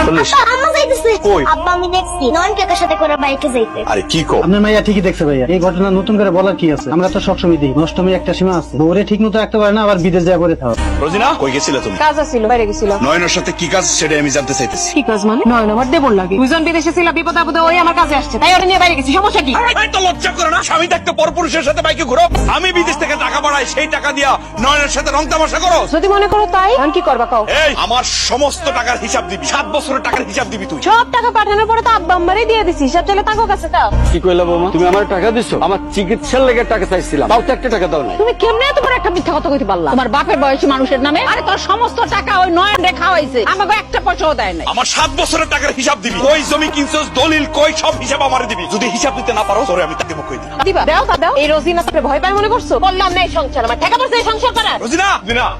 আম্মা যাইতেছে। আব্বা আমি দেখছি নয়ন কাকার সাথে করে বাইকে যাইতে। আরে কি কো? আপনার মাইয়া ঠিকই দেখছে ভাইয়া। এই ঘটনা নতুন করে বলার কি আছে? আমরা তো সবসময় দিই নষ্টমী একটা সীমা আছে। বউরে ঠিক মতো রাখতে পারে না, আবার বিদেশ যায় করে খাওয়া। রোজিনা কই গেছিলে তুমি? কাজ ছিল, বাইরে গেছিলাম। নয়নের সাথে কি কাজ সেটা আমি জানতে চাইতেছি। কি কাজ মানে? নয়ন আমার দেবর লাগে। দুজন বিদেশে ছিল, বিপদ আপদে ওই আমার কাছে আসছে, তাই ওটা নিয়ে বাইরে গেছি। সমস্যা কি? এই তো লজ্জা করে না, স্বামী থাকতে পরপুরুষের সাথে বাইকে ঘুরো। আমি বিদেশ থেকে টাকা পাঠাই, সেই টাকা দিয়া নয়নের সাথে রং তামাশা করো। যদি মনে করো তাই, আমি কি করবা কও? এই আমার সমস্ত টাকার হিসাব দিবি, 7 বছরের টাকার হিসাব দিবি তুই। সব টাকা পাঠানোর পরে তো আব্বা আম্মারই দিয়ে দিছি, সব চলে তাকো কাছে দাও। কি কইলা বৌমা? তুমি আমার টাকা দিছো? আমার চিকিৎসার লেগে টাকা চাইছিলাম, তাও তো একটা টাকা দাও নাই। তুমি কেমনে তোমার একটা মিথ্যা কথা কইতে পারলা? তোমার বাপের বয়সী মানুষের নামে? আরে তোর সমস্ত টাকা ওই নয়ন রে খাওয়াইছে, আমাকে একটা পয়সাও দেয় নাই। আমার 7 বছরের টাকার হিসাব দিবি। কই জমি কিনছস, দলিল কই, সব হিসাব আমারে দিবি। যদি হিসাব দিতে না পারো তোরে আমি তাকে কই দিই। দিবা দাও তা দাও। এই রোজিনা তোকে ভয় পায় মনে করছো? বললাম না এই সংসার আমার টাকা পয়সা, এই সংসার করার। রোজিনা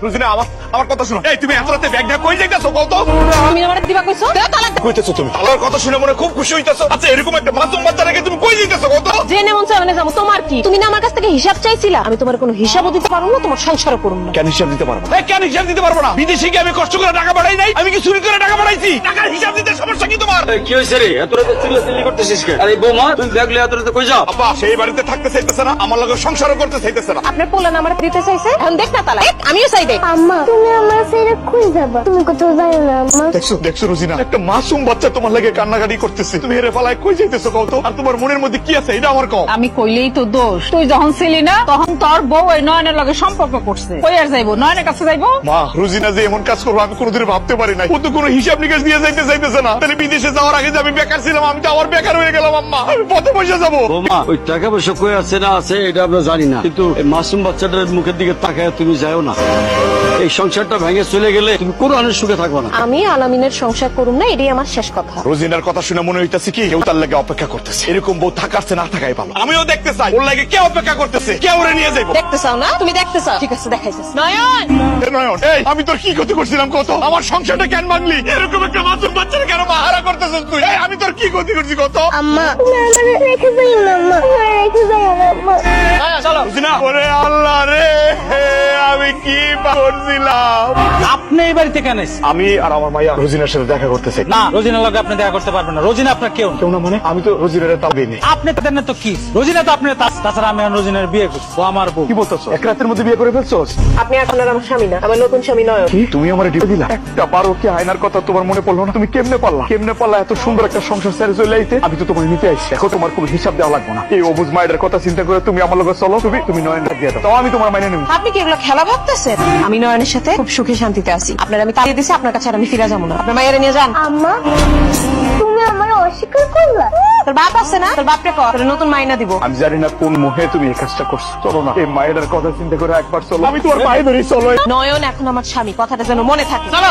রোজিনা আমার কথা শুনো। এই তুমি এত রাতে ব্যাগ নিয়ে কই যাইতাছো বল তো? তুমি আমারে দিবা কইছো? দাও তালাক দাও। কইতেছো তুমি? আল্লাহর কথা শুনে মনে খুব খুশি হইতাছো। আচ্ছা এরকম একটা মাসুম বাচ্চা রেখে তুমি কই যাইতাছো কত? জেনে মন চায় মানে যাবো, তোমার কি? তুমি না আমার কাছ থেকে হিসাব চাইছিলা, আমি তোমার কোনো হিসাবও দিতে পারবো না, তোমার সংসারও করব না। কেন হিসাব দিতে পারবো না? কেন হিসাব দিতে পারবো না? বিদেশে কি আমি কষ্ট করে টাকা পাঠাই নাই? আমি কি চুরি করে টাকা পাঠাইছি? টাকার হিসাব দিতে সমস্যা কি তোমার? কি হইছে রে? এত রাতে চিল্লাচিল্লি করতেছিস কেন? আরে বৌমা, তুমি ব্যাগ লয়ে এত রাতে কই যাও? আব্বা সেই বাড়িতে থাকতে চাইতেছে না, আমার লগে সংসারও করতে চাইতেছে না। আপনার পোলা না আমার দিতে চাইছে, এখন দেখ না তালাক। আমিও চাই দেখ। আম্মা তুমি আমার ছেড়ে কই যাবা? তুমি কোথাও যাও না আম্মা। দেখছো রোজিনা, একটা মাসুম বাচ্চা তোমার লাগে কান্নাকাটি করতেছে। তুমি হেরে ফেলায় কই যাইতেছো কও তো? আর তোমার মনের মধ্যে কি আছে এটা আমার কও। আমি কইলেই তো দোষ। তুই যখন ছিলি না তখন তোর বউ ওই নয়নের লগে সম্পর্ক করছে। কই আর যাইবো? নয়নের কাছে যাইবো? মা, রোজিনা যে এমন কাজ করবো আমি কোনোদিন ভাবতে পারি নাই। ও তো কোনো হিসাব নিকাশ দিয়ে যাইতেছে না। তাহলে বিদেশে যাওয়ার আগে যে আমি বেকার ছিলাম, আমি তো আবার বেকার হয়ে গেলাম। আম্মা আমি পথে বসে যাবো। বৌমা, ওই টাকা পয়সা কই আছে না আছে এটা আমরা জানি না, কিন্তু এই মাসুম বাচ্চাটার মুখের দিকে তাকায় তুমি যাও না। এই সংসারটা ভেঙে চলে গেলে তুমি কোনো আনের সুখে থাকবে না। আমি আলামিনের সংসার করুম না, এটাই আমার শেষ কথা। রোজিনার কথা শুনে মনে হইতাছে কি কেউ তার লাগে অপেক্ষা করতেছে। এরকম বউ থাকারছে না থাকাই ভালো। আমিও দেখতে চাই ওর লাগে কে অপেক্ষা করতেছে, কে ওরে নিয়ে যাইবো। দেখতে চাও না? তুমি দেখতে চাও? ঠিক আছে দেখাইছিস। নয়ন নয়ন, এই আমি তোর কি ক্ষতি করছিলাম কত? আমার সংসারটা কেন ভাঙলি? এরকম একটা মাসুম বাচ্চাকে কেন মাহারা করতেছিস তুই? এই আমি তোর কি ক্ষতি করছি কত? আম্মা তুমি আমারে রেখে যাইও না আম্মা, আমারে রেখে যাইও না আম্মা। চলো রোজিনা। ওরে আল্লাহ রে, আমি কি করছিলাম? আপনি এই বাড়িতে কেন এসেছেন? আমি আর আমার মাইয়া রোজিনার সাথে দেখা করতে চাই। না, রোজিনার লগে আপনি দেখা করতে পারবেন না। রোজিনা আপনার কেউ না। কেউ না মানে? আমি তো রোজিনার তাল দিইনি। আপনি তাদের না তো কি? রোজিনা তো আপনার তাছাড়া আমি রোজিনার বিয়ে করছি, ও আমার বউ। কি বলতেছো? এক রাতের মধ্যে বিয়ে করে ফেলছোস? আপনি এখন আর আমার স্বামী না, আমার নতুন স্বামী নয়ন। কি তুমি আমার ডিপে দিলা? একটা বারো কি আয়নার কথা তোমার মনে পড়লো না? তুমি কেমনে পারলা এত সুন্দর একটা সংসার ছেড়ে চলে আইতে? আমি তো তোমার নিতে আইছি। দেখো তোমার কোনো হিসাব দেওয়া লাগবে না। এই অবুজ মায়ের কথা চিন্তা করে তুমি আমার লগে চলো। তুমি নয়নটা দিয়ে দাও, তাও আমি তোমার মাইনে নেব। আপনি কি এগুলো খেলা ভাবতেছেন? আমি নয়নের সাথে খুব সুখে শান্তিতে আছি। আপনার আমি তাড়িয়ে দিছি, আপনার কাছে আর আমি ফিরে যাবো না। আপনার মায়ের নিয়ে যান। আম্মা তুমি আমার অস্বীকার করলা? তোর বাপ আছে না? তোর বাপরে কর, তোর নতুন মাইনা দিব। আমি জানি না কোন মোহে তুমি এই কাজটা করছো। চলো না, এই মায়ের কথা চিন্তা করে একবার চলো। আমি তোমার পায়ে ধরি, চলো। নয়ন এখন আমার স্বামী, কথাটা যেন মনে থাকে। চলো।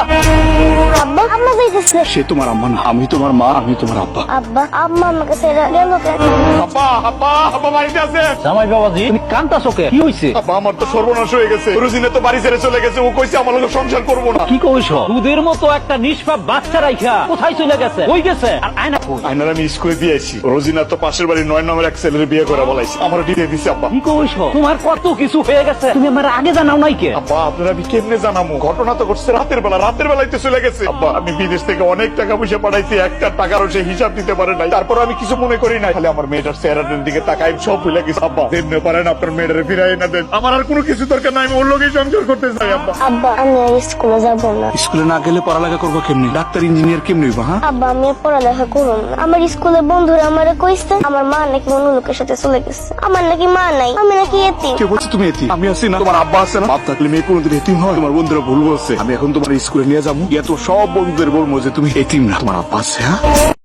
আব্বা আম্মা যাইতেছে। সে তোমার আম্মা না, আমি তোমার মা, আমি তোমার আব্বা। আব্বা আম্মা আমাকে ছেড়ে গেল কেন? আব্বা বাড়িতে আছে? জামাই বাবাজি, তুমি কান্তাছো কেন? কি হইছে? আব্বা আমার তো সর্বনাশ হয়ে গেছে। রোজিনা তো বাড়ি ছেড়ে চলে গেছে। ও কইছে আমার লগে সংসার করবো না। কি কইছো? দুধের মতো একটা নিষ্পাপ বাচ্চা রাইখা কোথায় চলে গেছে? কই গেছে? আর আয়না কই? আয়নার আমি স্কুলে দিয়ে আইছি। রোজিনা তো পাশের বাড়ি নয় নামের এক ছেলের বিয়ে করে বলাইছে। আমার দিয়ে দিছে আব্বা। কি কইছো? তোমার কত কিছু হয়ে গেছে, তুমি আমার আগে জানাও নাই কে? আব্বা আপনারা আমি কেমনে জানাবো? ঘটনা তো ঘটছে রাতের বেলায় তো চলে গেছে। আব্বা আমি বিদেশ থেকে অনেক টাকা পয়সা পাঠাইছি, একটা টাকারও সে হিসাব দিতে পারে নাই। তারপর আমি কিছু মনে করি নাই, খালি আমার মেয়েটার চেহারাটার দিকে তাকাই সব ভুলে গেছে। আব্বা দেমনে পারেন আপনার মেয়েটারে ফিরাই না দেন। আমার আর কোনো কিছু দরকার নাই, আমি ওর লোকেই সংসার করতে চাই। আব্বা আব্বা আমি আর স্কুলে যাব না। স্কুলে না গেলে পড়ালেখা করবো কেমনি? ডাক্তার ইঞ্জিনিয়ার কেমনি হইবা? হ্যাঁ আব্বা আমি আর পড়ালেখা করব না। আমার স্কুলে বন্ধুরা আমারে কইছে আমার মা নাকি অন্য লোকের সাথে চলে গেছে। আমার নাকি মা নাই, আমি নাকি এতিম। কে বলছে তুমি এতিম? আমি আছি না, তোমার আব্বা আছে না? বাপ থাকলে মেয়ে কোনোদিন এতিম হয়? তোমার বন্ধুরা ভুল বলছে। আমি এখন তোমার স্কুলে নিয়ে যাবো, গিয়ে তো সব বন্ধুদের বলবো যে তুমি এতিম না, তোমার আব্বা আছে। হ্যাঁ